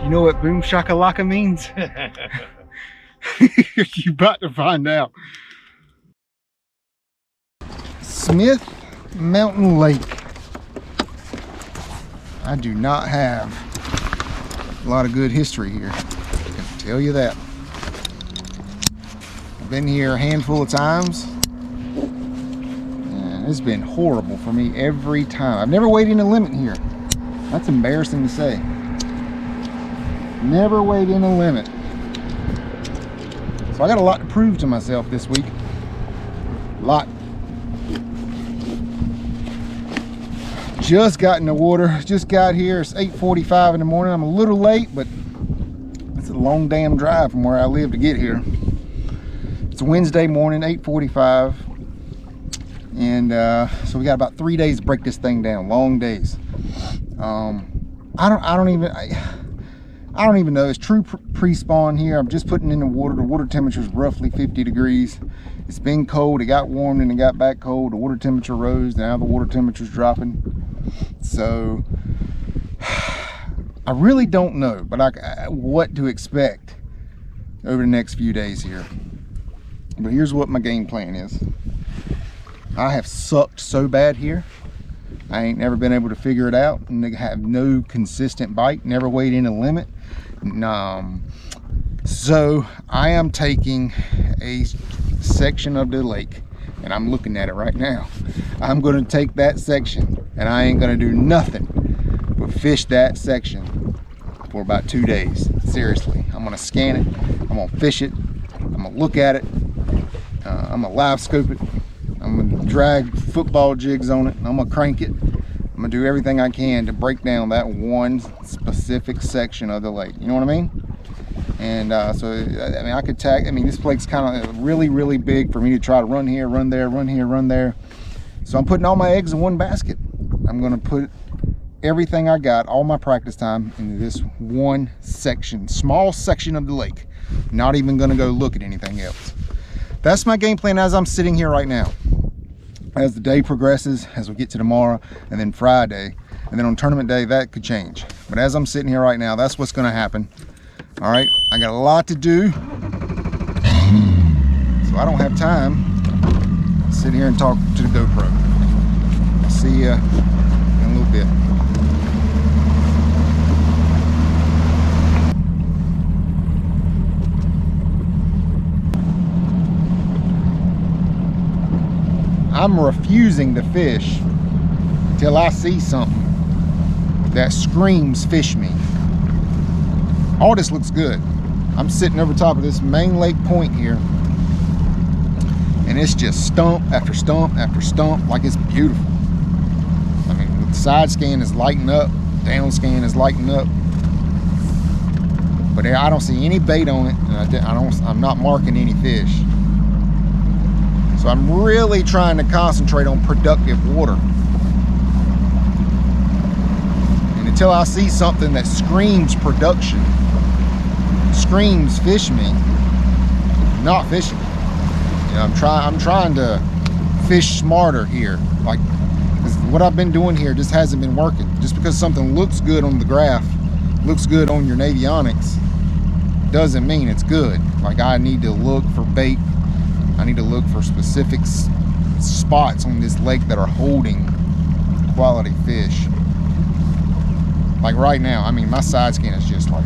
You know what boom shakalaka means? You're about to find out. Smith Mountain Lake. I do not have a lot of good history here, I can tell you that. I've been here a handful of times, and it's been horrible for me every time. I've never weighed in a limit here. That's embarrassing to say. Never weighed in a limit. So I got a lot to prove to myself this week. A lot. Just got in the water, just got here. It's 8:45 in the morning. I'm a little late, but it's a long damn drive from where I live to get here. It's a Wednesday morning, 8:45, and so we got about 3 days to break this thing down. Long days. I don't even know. It's true pre-spawn here. I'm just putting in the water. The water temperature is roughly 50 degrees. It's been cold. It got warm and it got back cold. The water temperature rose. Now the water temperature is dropping. So I really don't know, but what to expect over the next few days here. But here's what my game plan is. I have sucked so bad here. I ain't never been able to figure it out, and they have no consistent bite, never weighed in a limit. So I am taking a section of the lake, and I'm looking at it right now. I'm going to take that section, and I ain't going to do nothing but fish that section for about 2 days. Seriously, I'm going to scan it, I'm going to fish it, I'm going to look at it, I'm going to live scope it, I'm going to drag football jigs on it, and I'm going to crank it. I'm going to do everything I can to break down that one specific section of the lake. You know what I mean? And so, I mean, I could tag, I mean, this lake's kind of really, really big for me to try to run here, run there, run here, run there. So I'm putting all my eggs in one basket. I'm going to put everything I got, all my practice time, into this one section, small section of the lake. Not even going to go look at anything else. That's my game plan as I'm sitting here right now. As the day progresses, as we get to tomorrow and then Friday, and then on tournament day, that could change. But as I'm sitting here right now, that's what's going to happen. All right, I got a lot to do, so I don't have time to sit here and talk to the GoPro. I'll see you in a little bit. I'm refusing to fish until I see something that screams fish me. All this looks good. I'm sitting over top of this main lake point here, and it's just stump after stump after stump, like it's beautiful. I mean, the side scan is lighting up, down scan is lighting up, but I don't see any bait on it, and I'm not marking any fish. So I'm really trying to concentrate on productive water. And until I see something that screams production, screams fish me, not fishing. You know, I'm trying to fish smarter here. Like, what I've been doing here just hasn't been working. Just because something looks good on the graph, looks good on your Navionics, doesn't mean it's good. Like, I need to look for bait. I need to look for specific spots on this lake that are holding quality fish. Like right now, I mean, my side scan is just like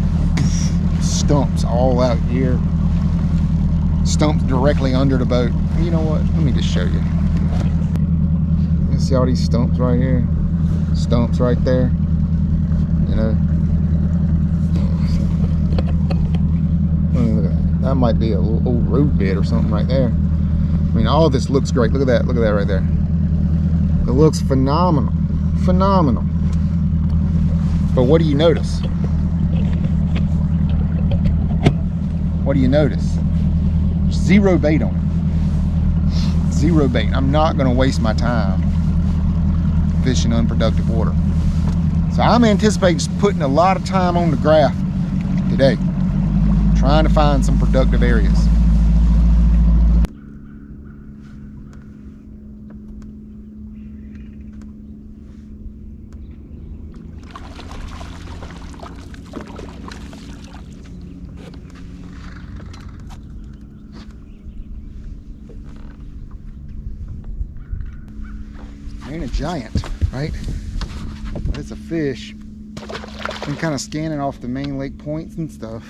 stumps all out here. Stumps directly under the boat. You know what? Let me just show you. You see all these stumps right here? Stumps right there. You know? Look at that. That might be a little old road bed or something right there. I mean, all of this looks great. Look at that. Look at that right there. It looks phenomenal. Phenomenal. But what do you notice? What do you notice? Zero bait on it. Zero bait. I'm not going to waste my time fishing unproductive water. So I'm anticipating putting a lot of time on the graph today, trying to find some productive areas. giant, right? But it's a fish. I'm kind of scanning off the main lake points and stuff.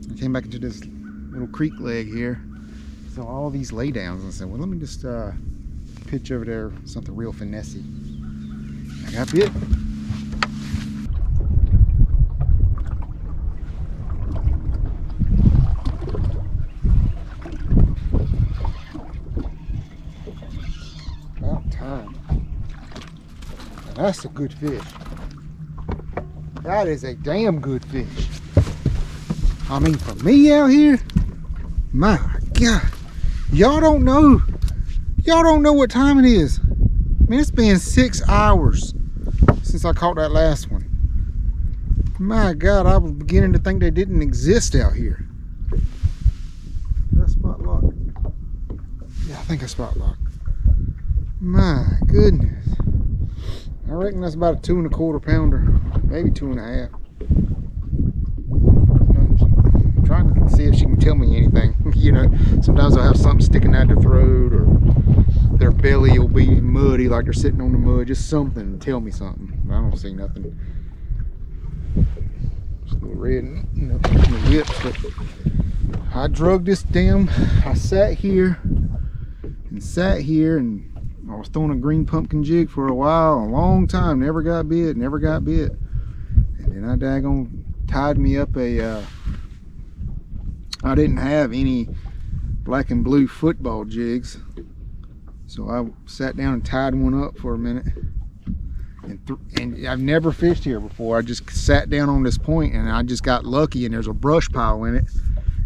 I came back into this little creek leg here. So all these laydowns, and I said, well, let me just pitch over there something real finessey. I got bit. About time. Now that's a good fish. That is a damn good fish. I mean, for me out here, my God, y'all don't know what time it is. Man, it's been 6 hours since I caught that last one. My God, I was beginning to think they didn't exist out here. Did I spot lock? Yeah, I think I spot locked. My goodness. I reckon that's about a 2 1/4 pounder, maybe 2 1/2. I'm trying to see if she can tell me anything. You know, sometimes they'll have something sticking out their throat, or their belly will be muddy like they're sitting on the mud. Just something to tell me something. I don't see nothing. Just a little red in the lips. But I drug this damn. I sat here and I was throwing a green pumpkin jig for a while, a long time, never got bit. And then I daggone tied me up a, I didn't have any black and blue football jigs. So I sat down and tied one up for a minute. And I've never fished here before. I just sat down on this point and I just got lucky, and there's a brush pile in it.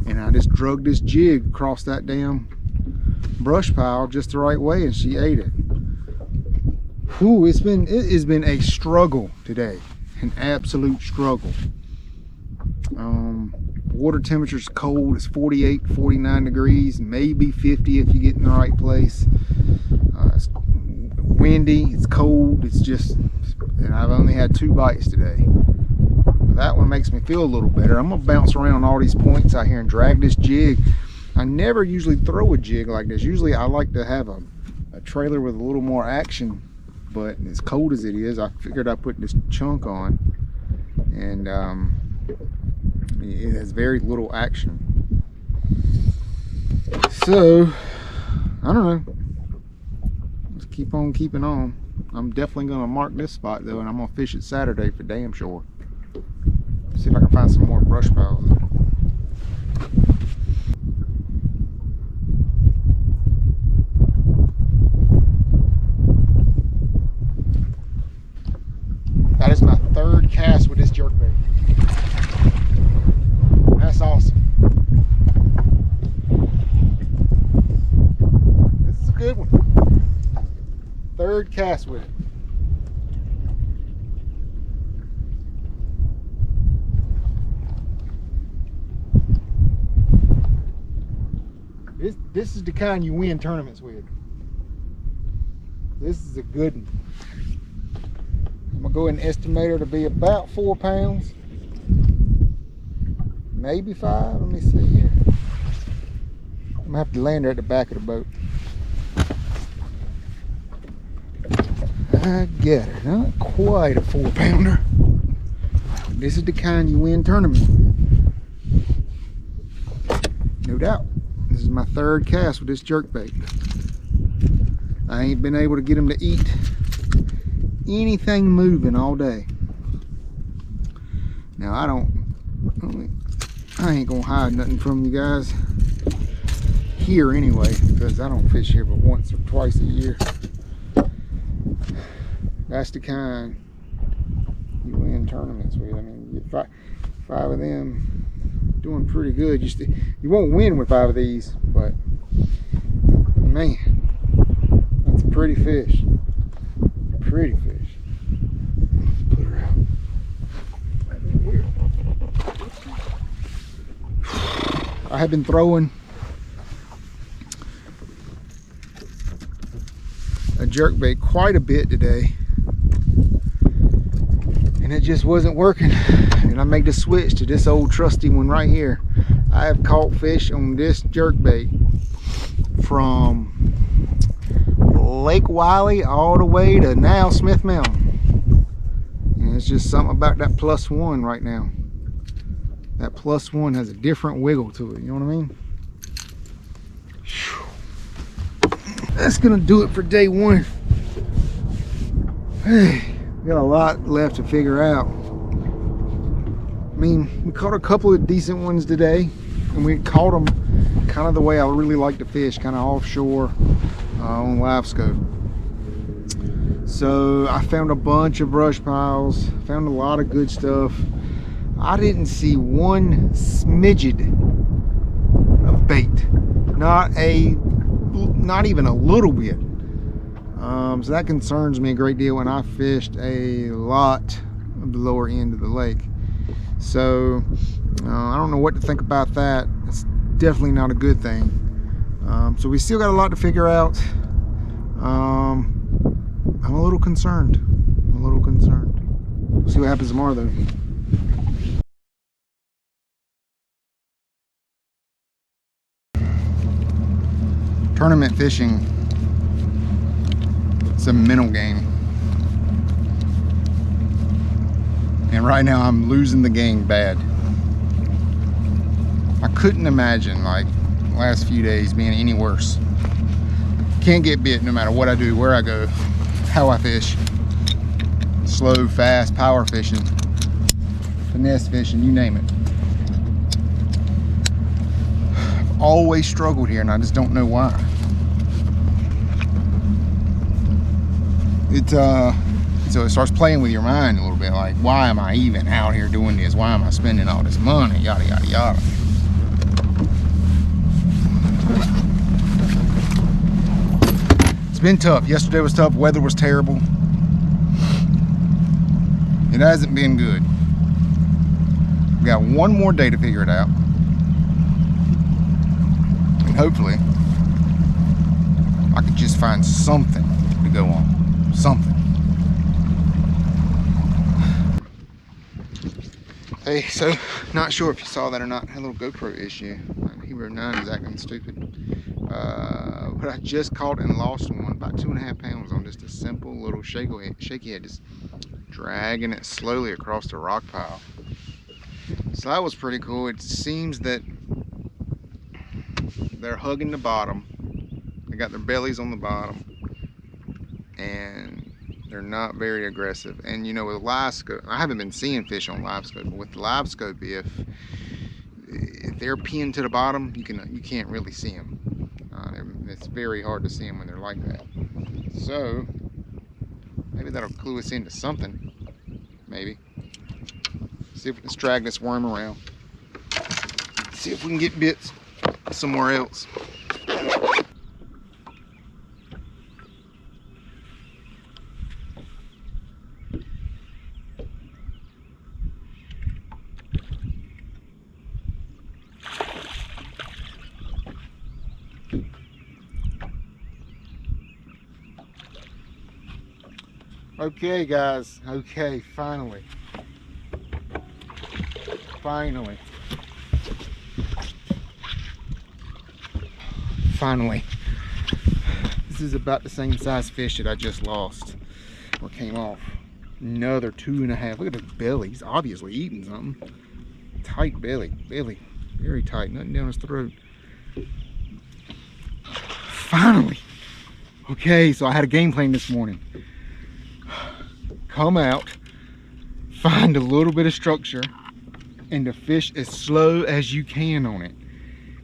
And I just drug this jig across that damn brush pile just the right way, and she ate it. Whew, it has been a struggle today, an absolute struggle. Water temperature's cold. It's 48, 49 degrees, maybe 50 if you get in the right place. It's windy, it's cold, it's just, and I've only had 2 bites today. That one makes me feel a little better. I'm gonna bounce around all these points out here and drag this jig. I never usually throw a jig like this. Usually I like to have a trailer with a little more action, but as cold as it is, I figured I'd put this chunk on, and it has very little action. So, I don't know. Let's keep on keeping on. I'm definitely gonna mark this spot though, and I'm gonna fish it Saturday for damn sure. See if I can find some more brush piles. That is my 3rd cast with this jerkbait. That's awesome. This is a good one. 3rd cast with it. This is the kind you win tournaments with. This is a good one. I'm gonna go ahead and estimate her to be about 4 pounds, maybe 5. Let me see here. I'm gonna have to land her at the back of the boat. I got her. Not quite a 4 pounder. This is the kind you win tournament. No doubt. This is my 3rd cast with this jerkbait. I ain't been able to get them to eat anything moving all day. Now I ain't gonna hide nothing from you guys here anyway, because I don't fish here but once or twice a year. That's the kind you win tournaments with. I mean, you get 5 of them, doing pretty good. You won't win with 5 of these, but man, that's a pretty fish. Pretty fish. Let's put her out. I have been throwing a jerkbait quite a bit today, and it just wasn't working. And I made the switch to this old trusty one right here. I have caught fish on this jerkbait from Lake Wiley all the way to now Smith Mountain. And it's just something about that +1 right now. That +1 has a different wiggle to it, you know what I mean? That's gonna do it for day one. Hey, got a lot left to figure out. I mean, we caught a couple of decent ones today, and we caught them kind of the way I really like to fish, kind of offshore on live scope. So I found a bunch of brush piles, found a lot of good stuff. I didn't see one smidget of bait, not even a little bit. So that concerns me a great deal when I fished a lot of the lower end of the lake. So I don't know what to think about that. It's definitely not a good thing. So we still got a lot to figure out. I'm a little concerned. We'll see what happens tomorrow though. Tournament fishing, it's a mental game. And right now I'm losing the game bad. I couldn't imagine like the last few days being any worse. Can't get bit no matter what I do, where I go, how I fish. Slow, fast, power fishing, finesse fishing, you name it. I've always struggled here and I just don't know why. So it starts playing with your mind a little bit, like, why am I even out here doing this? Why am I spending all this money? Yada, yada, yada. It's been tough. Yesterday was tough. Weather was terrible. It hasn't been good. We got one more day to figure it out. And hopefully, I could just find something to go on. Something. Hey, so not sure if you saw that or not. I had a little GoPro issue. My Hero 9 is acting stupid. But I just caught and lost one, about 2.5 pounds, on just a simple little shaky head, just dragging it slowly across the rock pile. So that was pretty cool. It seems that they're hugging the bottom. They got their bellies on the bottom, and they're not very aggressive. And you know, with live scope, I haven't been seeing fish on live scope, but with the live scope, if they're pinned to the bottom, you can't really see them. It's very hard to see them when they're like that. So maybe that'll clue us into something. Maybe. See if we can drag this worm around. See if we can get bits somewhere else. Okay guys, okay, finally. This is about the same size fish that I just lost or came off. Another 2.5. Look at the belly. He's obviously eating something. Tight belly, very tight, nothing down his throat. Finally. Okay, so I had a game plan this morning. Come out, find a little bit of structure, and to fish as slow as you can on it.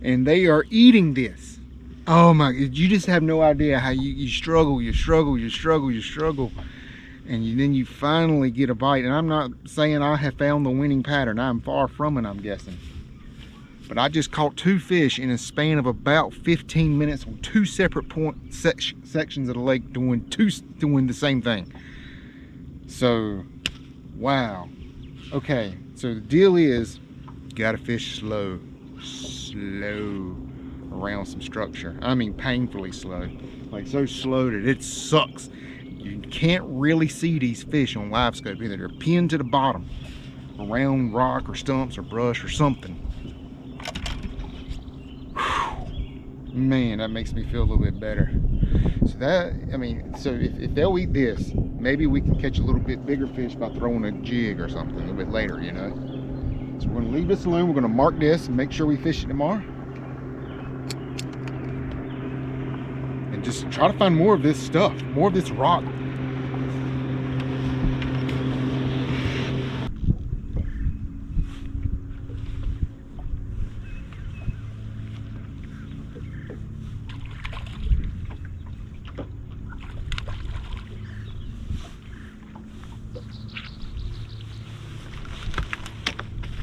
And they are eating this. Oh my, you just have no idea how you struggle, and then you finally get a bite. And I'm not saying I have found the winning pattern. I'm far from it, I'm guessing. But I just caught 2 fish in a span of about 15 minutes on 2 separate sections of the lake doing the same thing. So, wow. Okay, so the deal is, you gotta fish slow around some structure. I mean painfully slow. Like so slow that it sucks. You can't really see these fish on live scope either. They're pinned to the bottom around rock or stumps or brush or something. Whew. Man, that makes me feel a little bit better. So that, I mean, so if they'll eat this, maybe we can catch a little bit bigger fish by throwing a jig or something a little bit later, you know. So we're gonna leave this alone. We're gonna mark this and make sure we fish it tomorrow. And just try to find more of this stuff, more of this rock.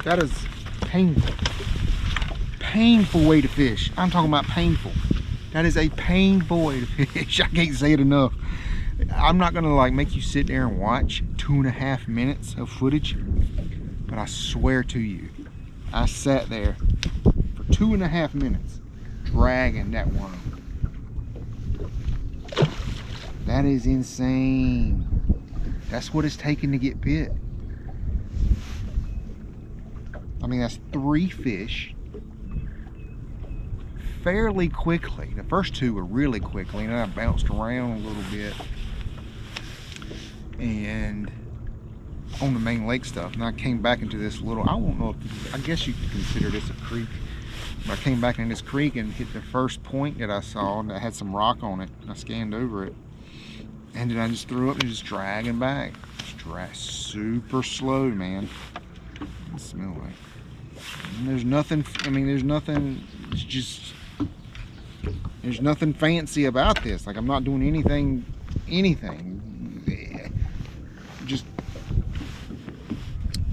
That is painful. Painful way to fish. I'm talking about painful. That is a painful way to fish. I can't say it enough. I'm not gonna like make you sit there and watch 2.5 minutes of footage, but I swear to you, I sat there for 2.5 minutes dragging that worm. That is insane. That's what it's taking to get bit. I mean, that's 3 fish fairly quickly. The first 2 were really quickly, and then I bounced around a little bit. And on the main lake stuff, and I came back into this little, I don't know if, I guess you could consider this a creek. But I came back in this creek and hit the first point that I saw, and that had some rock on it. I scanned over it. And then I just threw up and just dragging back. Just drag super slow, man. It smells like. And there's nothing, I mean, there's nothing, it's just, there's nothing fancy about this. Like, I'm not doing anything,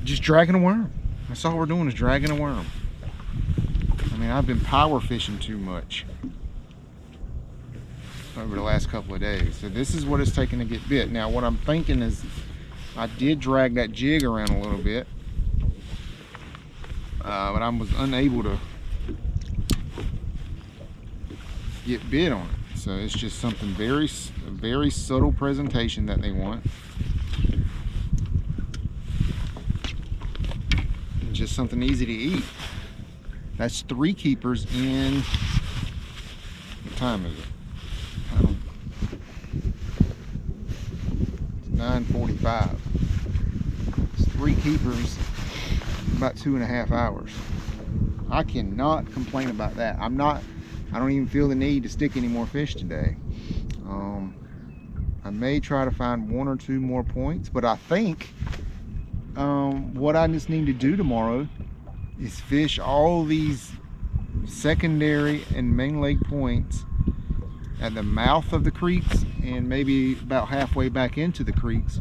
just dragging a worm. That's all we're doing is dragging a worm. I mean, I've been power fishing too much over the last couple of days. So this is what it's taking to get bit. Now, what I'm thinking is I did drag that jig around a little bit. But I was unable to get bit on it. So it's just something very subtle presentation that they want. And just something easy to eat. That's 3 keepers in, what time is it? It's 9:45. It's 3 keepers. About 2.5 hours. I cannot complain about that. I don't even feel the need to stick any more fish today. I may try to find 1 or 2 more points, but I think what I just need to do tomorrow is fish all these secondary and main lake points at the mouth of the creeks and maybe about halfway back into the creeks,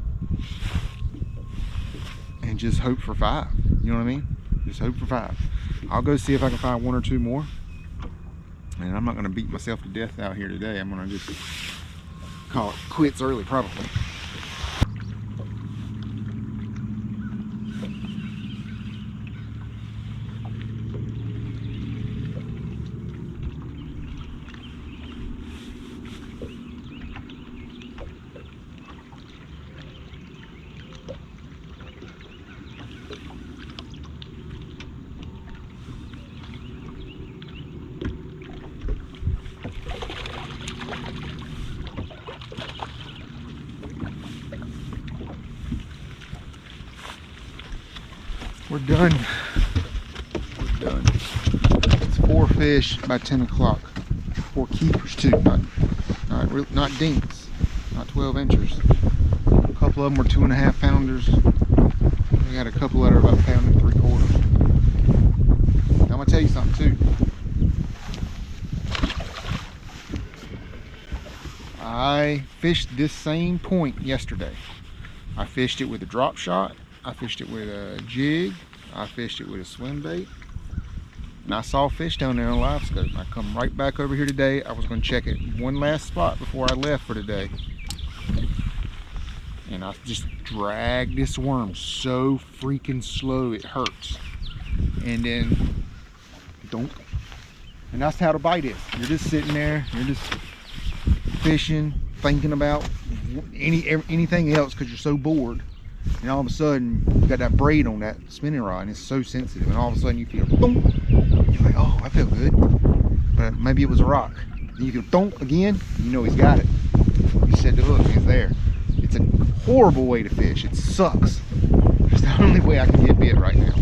and just hope for 5. You know what I mean? Just hope for 5. I'll go see if I can find 1 or 2 more. And I'm not going to beat myself to death out here today. I'm going to just call it quits early, probably. We're done. We're done. It's 4 fish by 10 o'clock. 4 keepers too, not dinks, not 12 inchers. A couple of them were 2.5 pounders. We got a couple that are about 1.75 pounds. I'm gonna tell you something too. I fished this same point yesterday. I fished it with a drop shot. I fished it with a jig. I fished it with a swim bait. And I saw fish down there on live scope. I come right back over here today. I was going to check it one last spot before I left for today. And I just dragged this worm so freaking slow it hurts. And then, don't. And that's how the bite is. You're just sitting there. You're just fishing, thinking about anything else because you're so bored. And all of a sudden, you got that braid on that spinning rod, and it's so sensitive. And all of a sudden, you feel boom. You're like, oh, I feel good. But maybe it was a rock. you go donk again, you know he's got it. You set the hook, it's there. It's a horrible way to fish. It sucks. It's the only way I can get bit right now.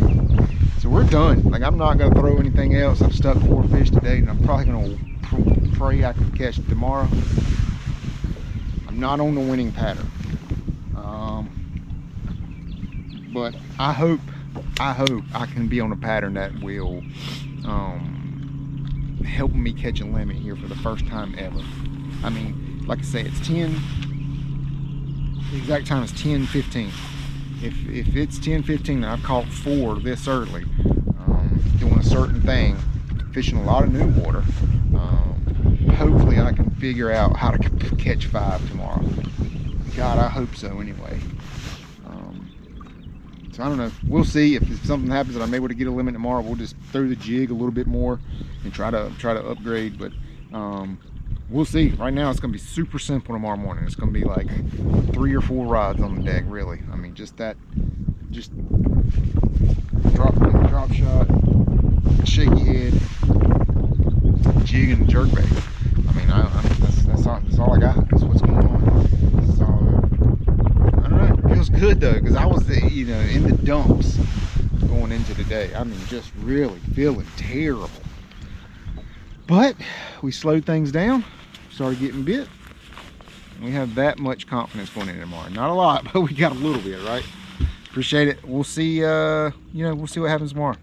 So we're done. Like, I'm not gonna throw anything else. I've stuck 4 fish today, and I'm probably gonna pray I can catch it tomorrow. I'm not on the winning pattern, but I hope I can be on a pattern that will help me catch a limit here for the first time ever. I mean, like I say, it's 10. The exact time is 10:15. If it's 10:15 and I've caught 4 this early, doing a certain thing, fishing a lot of new water, hopefully I can figure out how to catch 5 tomorrow. God, I hope so anyway. So I don't know. We'll see if something happens that I'm able to get a limit tomorrow. We'll just throw the jig a little bit more and try to upgrade. But we'll see. Right now it's gonna be super simple tomorrow morning. It's gonna be like 3 or 4 rods on the deck, really. I mean, just drop shot, shaky head, jig, and jerkbait. I mean, that's all I got. That's what's going on. So I don't know. It feels good though, because I was in the dumps going into today. I mean, just really feeling terrible. But we slowed things down, started getting bit. We have that much confidence going into tomorrow. Not a lot, but we got a little bit, right? Appreciate it. We'll see. We'll see what happens tomorrow.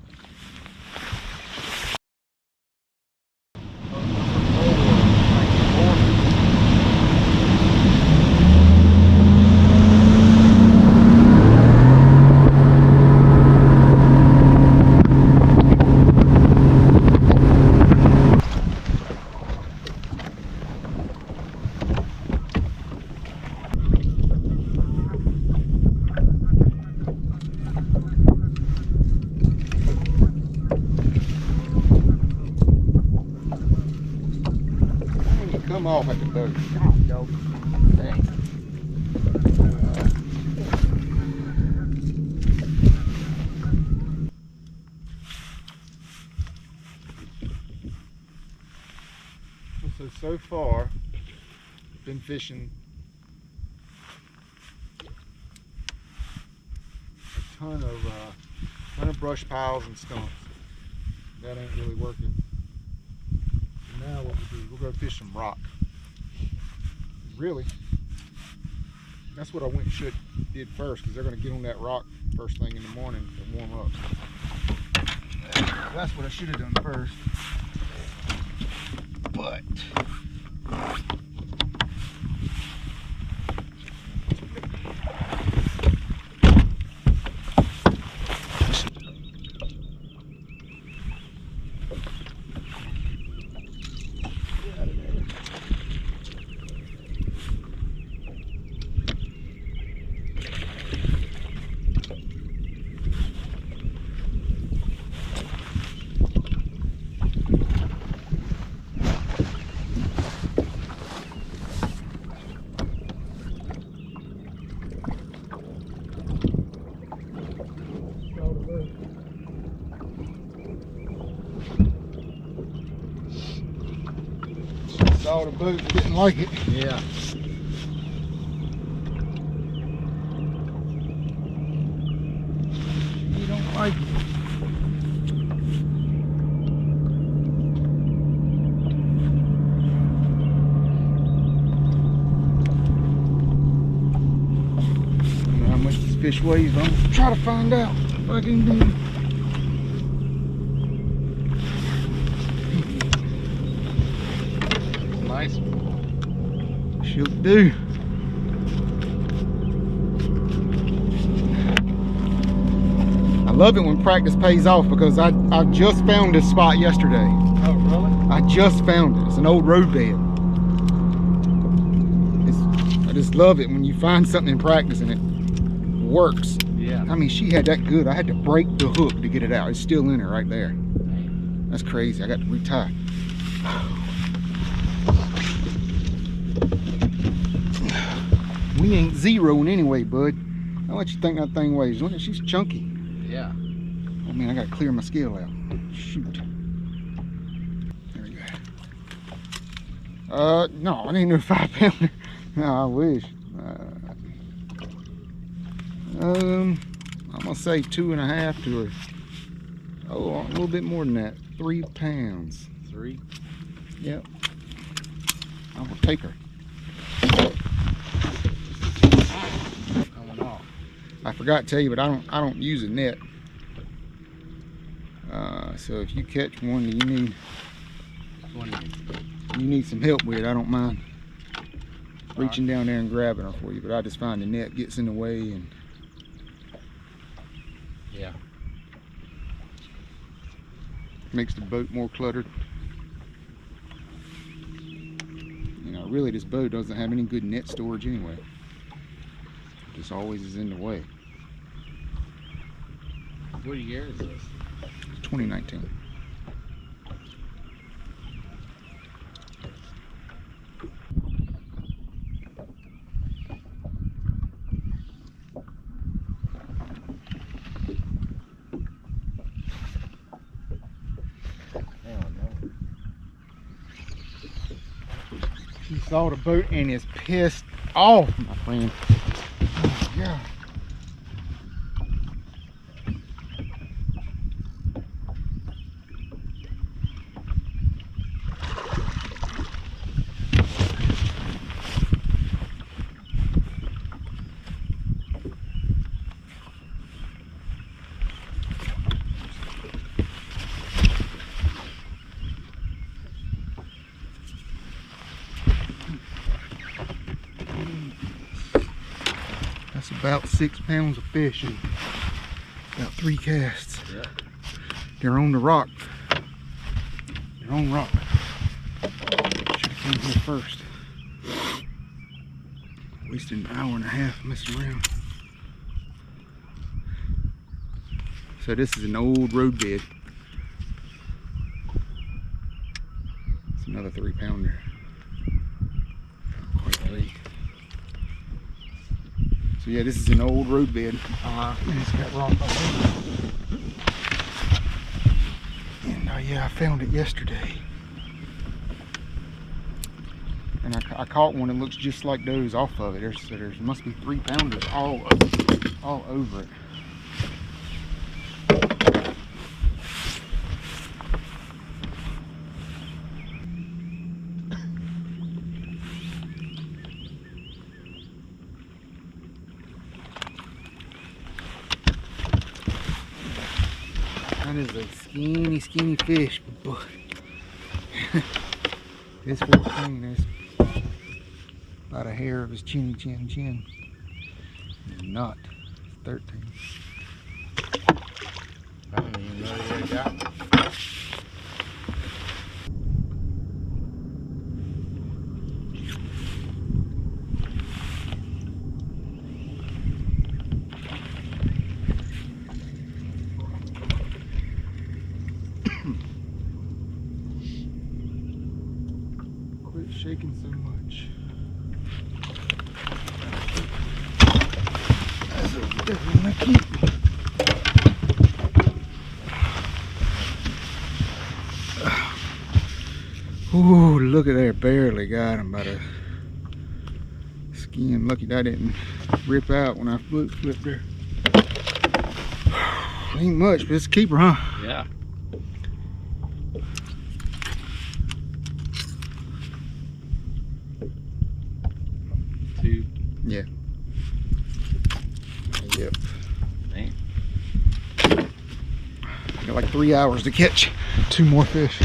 Come off at the boat. Come on, dog. Dang. So far, been fishing a ton of brush piles and stumps. That ain't really working. Now what we do, we'll go fish some rock. Really, that's what I did first, because they're going to get on that rock first thing in the morning to warm up. That's what I should have done first. But saw the boat, didn't like it. Yeah. You don't like it. I don't know how much this fish weighs, but I'm gonna try to find out if I can do. Nice. She'll do. I love it when practice pays off, because I just found this spot yesterday. Oh, really? I just found it. It's an old road bed. I just love it when you find something in practice and it works. Yeah. I mean, she had that good. I had to break the hook to get it out. It's still in there right there. That's crazy. I got to retie. We ain't zeroing anyway, bud. How much you think that thing weighs? Look, she's chunky. Yeah. Oh man, I gotta clear my scale out. Shoot. There we go. No, I didn't do a 5 pounder. No, I wish. I'm gonna say 2.5 to a little bit more than that. 3 pounds. 3? Yep. I will take her. Coming off. I forgot to tell you, but I don't use a net. So if you catch one that you need some help with, I don't mind reaching down there and grabbing her for you. But I just find the net gets in the way and yeah, makes the boat more cluttered. You know, really this boat doesn't have any good net storage anyway. It just always is in the way. What year is this? 2019. He saw the boat and is pissed off, my friend. Oh, yeah. That's about 6 pounds of fish and about 3 casts. Yeah. They're on the rock. They're on rock. Should have came here first. Wasted an hour and a half messing around. So this is an old road bed. It's another 3 pounder. Quite late. So yeah, this is an old road bed. And it's got rock all over it. And yeah, I found it yesterday. And I caught one that looks just like those off of it. There must be 3 pounders all over it. That is a skinny fish, but this 14 is about a hair of his chin. It's not. It's 13. I don't even know what I got. Quit shaking so much. That's what definitely want to keep me. Ooh, look at that, barely got him by the skin. Lucky that didn't rip out when I flipped there. Ain't much, but it's a keeper, huh? Yeah. Two. Yeah. Yep. Man. Got like 3 hours to catch 2 more fish.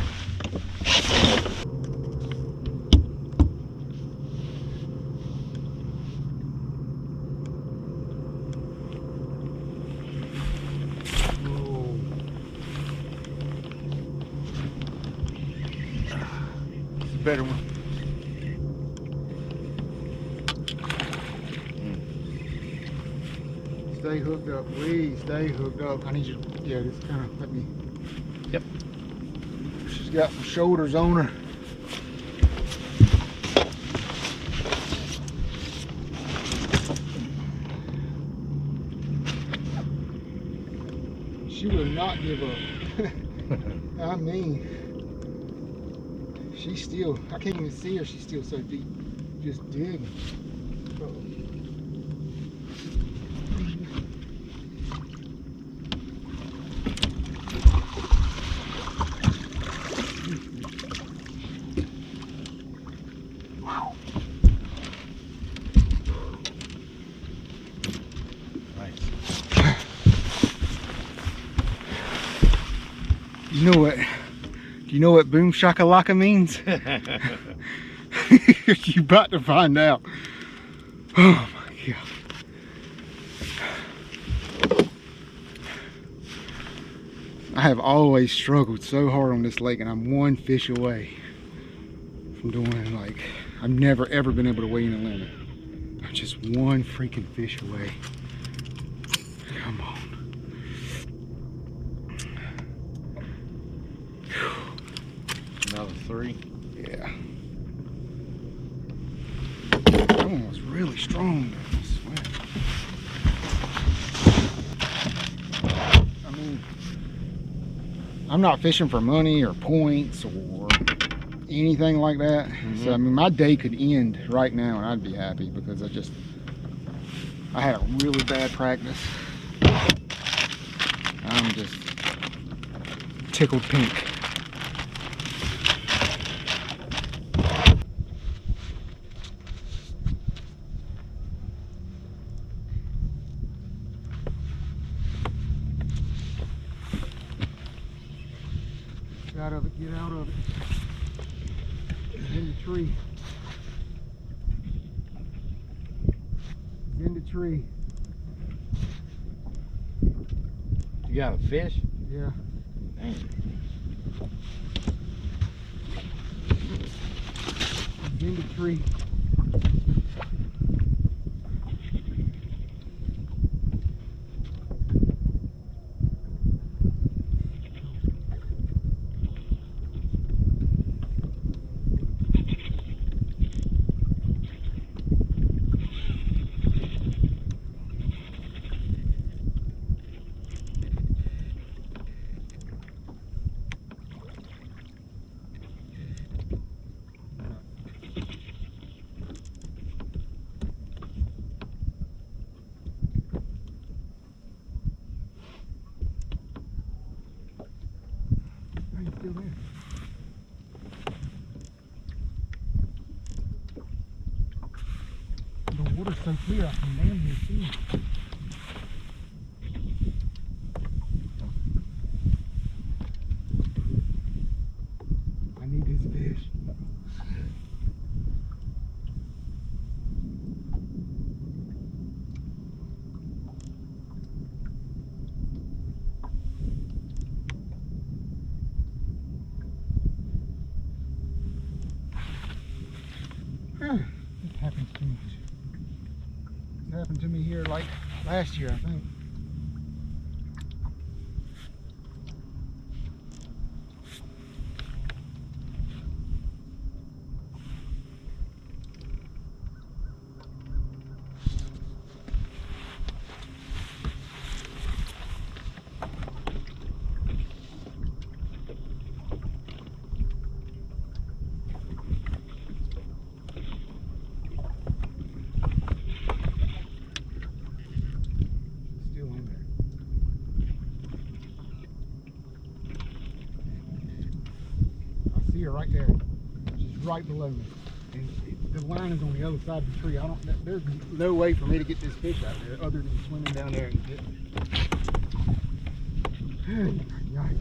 Better one. Stay hooked up, please. Stay hooked up. I need you to, yeah, just kind of let me. Yep. She's got some shoulders on her. She will not give up. I mean, She's still, I can't even see her. She's still so deep. Just digging. You know what boom shakalaka means? You're about to find out. Oh my God. I have always struggled so hard on this lake, and I'm one fish away from doing, like, I've never ever been able to weigh in a limit. I'm just one freaking fish away. Come on. Another 3. Yeah. That one was really strong, though, I swear. I mean, I'm not fishing for money or points or anything like that. So I mean, my day could end right now and I'd be happy, because I had a really bad practice. I'm just tickled pink. Get out of it, get out of it. It's in the tree. It's in the tree. You got a fish? Yeah. Dang. It's in the tree. Still there. The water's so clear I can damn near see it. I need this fish. This happens too much. This happened to me here like last year, I think. Right there, she's right below me, and the line is on the other side of the tree. There's no way for me to get this fish out of there other than swimming down there and get it. Yikes.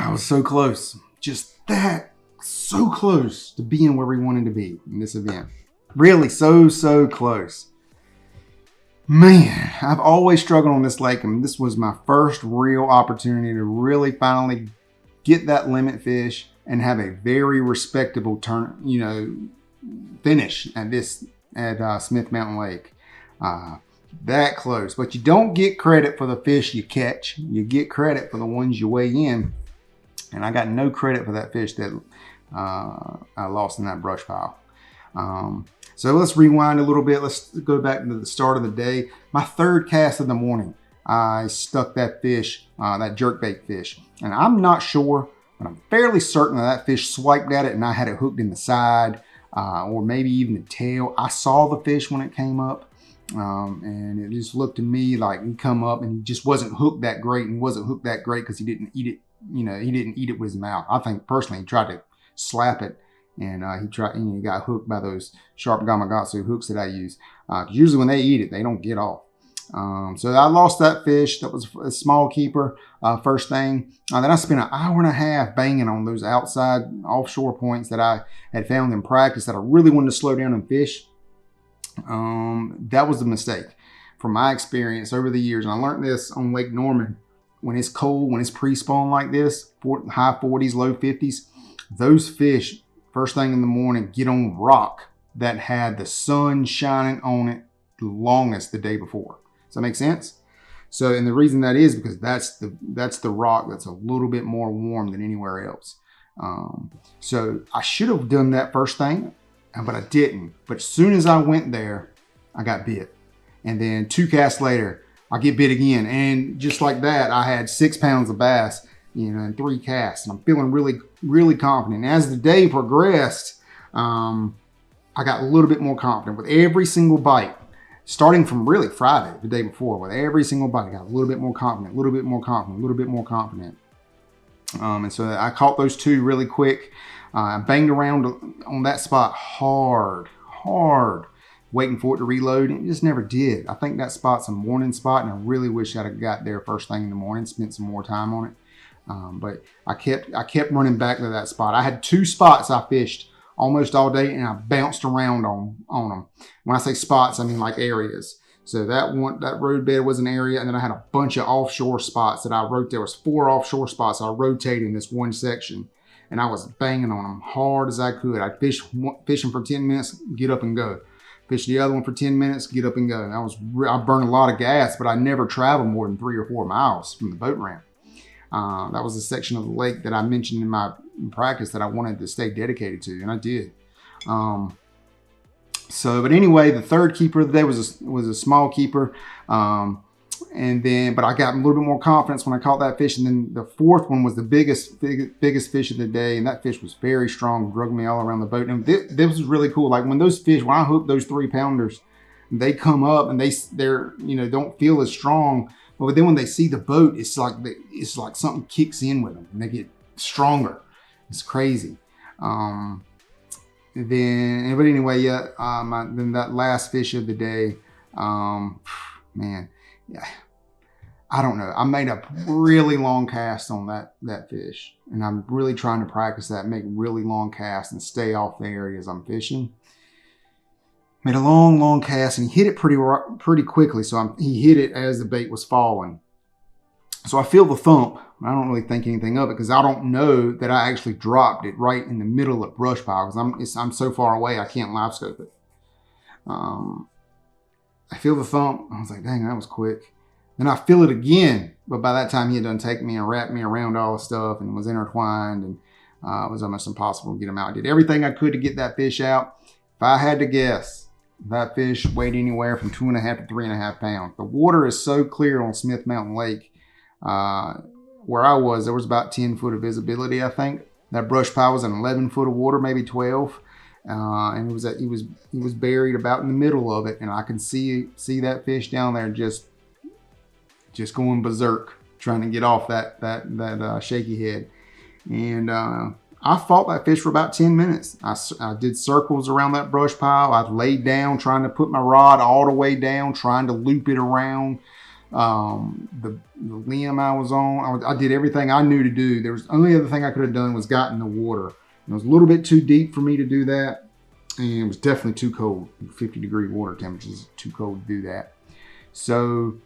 I was so close. Just so close to being where we wanted to be in this event. Really so close. Man, I've always struggled on this lake, and this was my first real opportunity to really finally get that limit fish and have a very respectable finish at Smith Mountain Lake. That close, but you don't get credit for the fish you catch. You get credit for the ones you weigh in, and I got no credit for that fish that I lost in that brush pile. So let's rewind a little bit. Let's go back to the start of the day. My third cast of the morning, I stuck that fish, that jerkbait fish, and I'm not sure, but I'm fairly certain that fish swiped at it and I had it hooked in the side, or maybe even the tail. I saw the fish when it came up, and it just looked to me like he come up and he just wasn't hooked that great, and wasn't hooked that great because he didn't eat it. He didn't eat it with his mouth. I think personally he tried to slap it, and he got hooked by those sharp Gamakatsu hooks that I use. Usually when they eat it, they don't get off. So I lost that fish. That was a small keeper, first thing. Then I spent an hour and a half banging on those outside offshore points that I had found in practice that I really wanted to slow down and fish. That was a mistake from my experience over the years. And I learned this on Lake Norman. When it's cold, when it's pre-spawn like this, high 40s, low 50s, those fish, first thing in the morning, get on rock that had the sun shining on it the longest the day before. Does that make sense? So, and the reason that is because that's the rock that's a little bit more warm than anywhere else. So I should have done that first thing, but I didn't. But as soon as I went there, I got bit. And then 2 casts later, I get bit again. And just like that, I had 6 pounds of bass, in 3 casts. And I'm feeling really confident. As the day progressed, I got a little bit more confident with every single bite. Starting from really Friday, the day before, with every single bite, I got a little bit more confident, a little bit more confident, a little bit more confident. And so I caught those 2 really quick. I banged around on that spot hard, waiting for it to reload, and it just never did. I think that spot's a morning spot, and I really wish I'd have got there first thing in the morning, spent some more time on it. But I kept running back to that spot. I had 2 spots I fished almost all day, and I bounced around on them. When I say spots, I mean like areas. So that roadbed was an area, and then I had a bunch of offshore spots that I wrote. There was 4 offshore spots I rotated in this one section, and I was banging on them hard as I could. I'd fish them for 10 minutes, get up and go. Fish the other one for 10 minutes, get up and go. And I burned a lot of gas, but I never traveled more than 3 or 4 miles from the boat ramp. That was a section of the lake that I mentioned in practice that I wanted to stay dedicated to, and I did. But anyway, the third keeper of the day was a small keeper, but I got a little bit more confidence when I caught that fish. And then the fourth one was the biggest fish of the day, and that fish was very strong, drug me all around the boat. And this was really cool. Like when I hook those 3-pounders, they come up and they're don't feel as strong. But then when they see the boat, it's like something kicks in with them and they get stronger. It's crazy. Then that last fish of the day, man, yeah, I don't know. I made a really long cast on that fish, and I'm really trying to practice that, make really long casts and stay off the areas I'm fishing. Made a long cast, and he hit it pretty quickly. So he hit it as the bait was falling. So I feel the thump. I don't really think anything of it because I don't know that I actually dropped it right in the middle of the brush pile because I'm so far away I can't live scope it. I feel the thump. I was like, dang, that was quick. Then I feel it again, but by that time he had done taken me and wrapped me around all the stuff and was intertwined, and it was almost impossible to get him out. I did everything I could to get that fish out. If I had to guess, that fish weighed anywhere from 2.5 to 3.5 pounds. The water is so clear on Smith Mountain Lake. Where I was, there was about 10 foot of visibility, I think. That brush pile was an 11 foot of water, maybe 12. And he was buried about in the middle of it, and I could see that fish down there just going berserk, trying to get off that shaky head. And I fought that fish for about 10 minutes. I did circles around that brush pile. I laid down, trying to put my rod all the way down, trying to loop it around The limb I was on, I did everything I knew to do. There was only other thing I could have done was got in the water. It was a little bit too deep for me to do that. And it was definitely too cold. 50-degree water temperature is too cold to do that. So,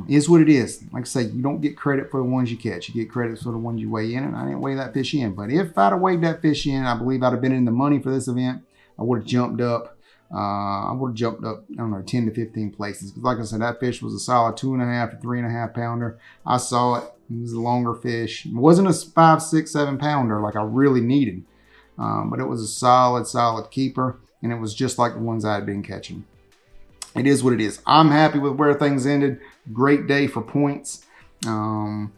is what it is. Like I say, you don't get credit for the ones you catch. You get credit for the ones you weigh in, and I didn't weigh that fish in. But if I'd have weighed that fish in, I believe I'd have been in the money for this event. I would have jumped up. I don't know, 10 to 15 places. Because like I said, that fish was a solid 2.5 to 3.5 pounder. I saw it. It was a longer fish. It wasn't a 5, 6, 7 pounder like I really needed. But it was a solid keeper. And it was just like the ones I had been catching. It is what it is. I'm happy with where things ended. Great day for points. And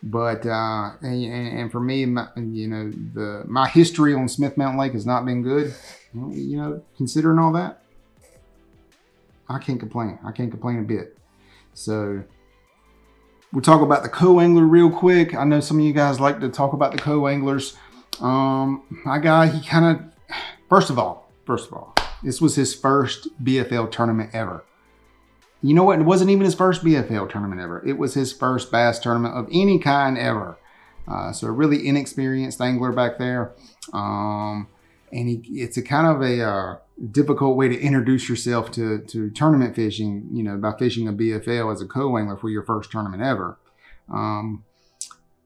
for me, my history on Smith Mountain Lake has not been good. You know, considering all that, I can't complain. I can't complain a bit. So we'll talk about the co-angler real quick. I know some of you guys like to talk about the co-anglers. My guy, he kind of, first of all, this was his first BFL tournament ever. You know what? It wasn't even his first BFL tournament ever. It was his first bass tournament of any kind ever. So a really inexperienced angler back there. And it's a kind of a difficult way to introduce yourself to tournament fishing, you know, by fishing a BFL as a co-angler for your first tournament ever.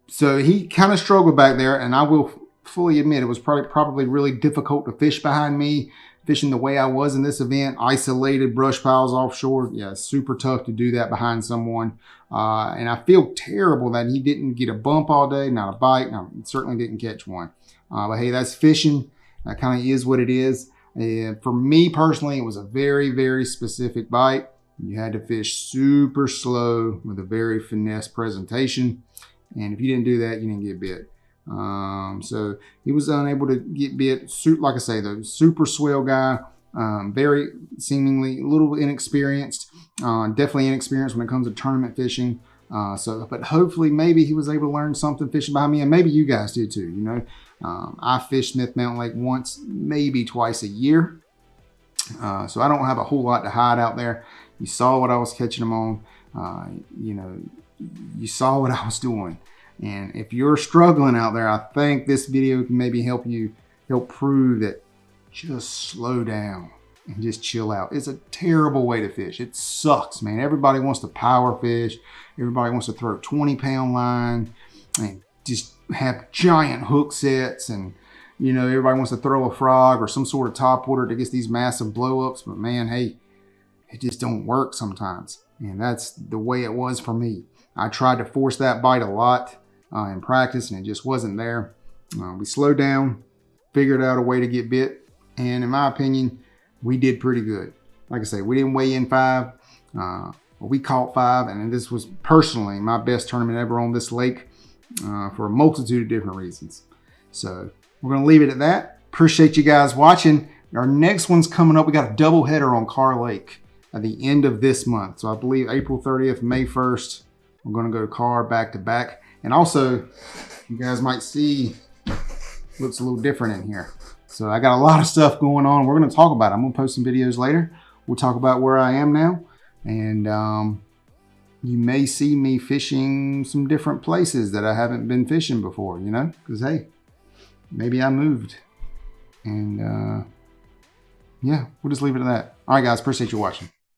So he kind of struggled back there, and I will fully admit it was probably really difficult to fish behind me, fishing the way I was in this event, isolated brush piles offshore. Yeah, super tough to do that behind someone. And I feel terrible that he didn't get a bump all day, not a bite. No, certainly didn't catch one. But hey, that's fishing. That kind of is what it is. For me personally, it was a very, very specific bite. You had to fish super slow with a very finesse presentation. And if you didn't do that, you didn't get bit. So he was unable to get bit. Like I say, the super swell guy, very seemingly a little inexperienced, definitely inexperienced when it comes to tournament fishing. But hopefully maybe he was able to learn something fishing behind me, and maybe you guys did too, you know. I fish Smith Mountain Lake once, maybe twice a year. So I don't have a whole lot to hide out there. You saw what I was catching them on. You know, you saw what I was doing. And if you're struggling out there, I think this video can maybe help prove that just slow down and just chill out. It's a terrible way to fish. It sucks, man. Everybody wants to power fish. Everybody wants to throw 20-pound line and just have giant hook sets, and you know, everybody wants to throw a frog or some sort of topwater to get these massive blow-ups. But man, hey, it just don't work sometimes. And that's the way it was for me. I tried to force that bite a lot in practice, and it just wasn't there. We slowed down, figured out a way to get bit, and in my opinion, we did pretty good. Like I say, we didn't weigh in 5, but we caught 5, and this was personally my best tournament ever on this lake for a multitude of different reasons. So we're going to leave it at that. Appreciate you guys watching. Our next one's coming up. We got a double header on Carr Lake at the end of this month. So I believe April 30th, May 1st, we're going to go Carr back to back. And also, you guys might see, looks a little different in here. So I got a lot of stuff going on. We're going to talk about it. I'm going to post some videos later. We'll talk about where I am now. And you may see me fishing some different places that I haven't been fishing before, you know, because hey, maybe I moved. And yeah, we'll just leave it at that. All right, guys, appreciate you watching.